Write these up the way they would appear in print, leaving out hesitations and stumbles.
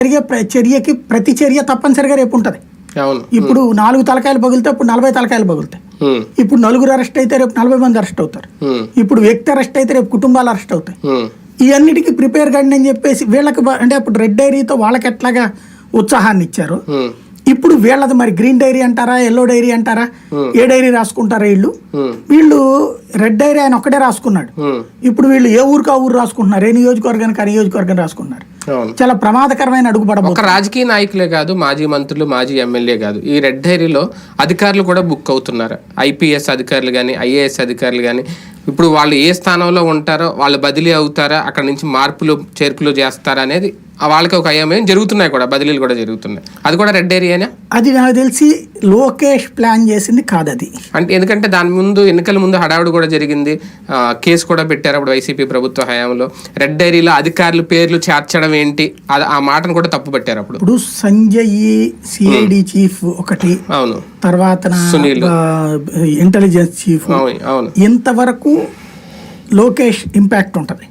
జరిగే చర్యకి ప్రతి చర్య తప్పనిసరిగా రేపు ఉంటుంది. ఇప్పుడు 4 తలకాయలు పగిలితే ఇప్పుడు 40 తలకాయలు పగులుతాయి. ఇప్పుడు 9 అరెస్ట్ అయితే రేపు 40 మంది అరెస్ట్ అవుతారు. ఇప్పుడు వ్యక్తి అరెస్ట్ అయితే రేపు కుటుంబాలు అరెస్ట్ అవుతాయి. ఇవన్నిటికీ ప్రిపేర్ కండి అని చెప్పేసి వీళ్ళకి అంటే అప్పుడు రెడ్ డైరీతో వాళ్ళకి ఎట్లాగా ఉత్సాహాన్ని ఇచ్చారు, ఇప్పుడు వీళ్ళది మరి గ్రీన్ డైరీ అంటారా, ఎల్లో డైరీ అంటారా, ఏ డైరీ రాసుకుంటారా వీళ్ళు రెడ్ డైరీ ఆయన ఒక్కడే రాసుకున్నాడు. ఇప్పుడు వీళ్ళు ఏ ఊరికి ఆ ఊరు రాసుకుంటున్నారు, ఏ నియోజకవర్గానికి ఆ నియోజకవర్గం రాసుకున్నారు. చాలా ప్రమాదకరమైన అడుగుపడబోతుంది. ఒక రాజకీయ నాయకులే కాదు, మాజీ మంత్రులు, మాజీ ఎమ్మెల్యే కాదు, ఈ రెడ్ డైరీలో అధికారులు కూడా బుక్ అవుతున్నారు. ఐపీఎస్ అధికారులు కానీ, ఐఏఎస్ అధికారులు కానీ. ఇప్పుడు వాళ్ళు ఏ స్థానంలో ఉంటారో వాళ్ళు బదిలీ అవుతారా, అక్కడ నుంచి మార్పులు చేర్పులు చేస్తారా అనేది వాళ్ళకి ఒక అయమేం జరుగుతున్నాయి, కూడా బదిలీలు కూడా జరుగుతున్నాయి. అది కూడా రెడ్ ఏరియానే. అది నాకు తెలిసి లోకేష్ ప్లాన్ చేసింది కాదు అది. అంటే ఎందుకంటే దాని ముందు ఎన్నికల ముందు హడావుడి కూడా జరిగింది, కేసు కూడా పెట్టారు అప్పుడు వైసీపీ ప్రభుత్వ హయాంలో. రెడ్ డైరీలో అధికారులు పేర్లు చేర్చడం ఏంటి, ఆ మాటను కూడా తప్పు పెట్టారు అప్పుడు. ఇప్పుడు సంజయ్ సిఐడి చీఫ్ ఒకటి, అవును, తర్వాత సునీల్ ఇంటెలిజెన్స్ చీఫ్, అవును, ఇంతవరకు లోకేష్ ఇంపాక్ట్ ఉంటది.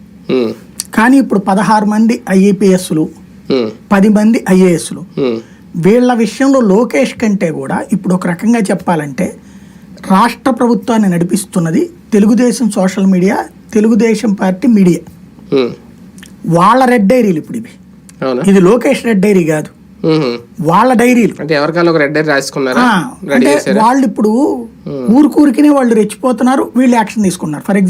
కానీ ఇప్పుడు 16 మంది ఐఏపీఎస్లు, 10 మంది ఐఏఎస్లు, వీళ్ళ విషయంలో లోకేష్ కంటే కూడా ఇప్పుడు ఒక రకంగా చెప్పాలంటే రాష్ట్ర ప్రభుత్వాన్ని నడిపిస్తున్నది Telugu Desam social media, Telugu Desam party media. వాళ్ళ రెడ్ డైరీలు ఇప్పుడు ఇవి. ఇది లోకేష్ రెడ్ డైరీ కాదు, వాళ్ళ డైరీలు. అంటే ఎవరికైనా ఒక రెడ్ డైరీ రాసుకున్నారా? అంటే వాళ్ళు ఇప్పుడు ఊరికినే వాళ్ళు రెచ్చిపోతున్నారు, వీళ్ళు యాక్షన్ తీసుకున్నారు. For example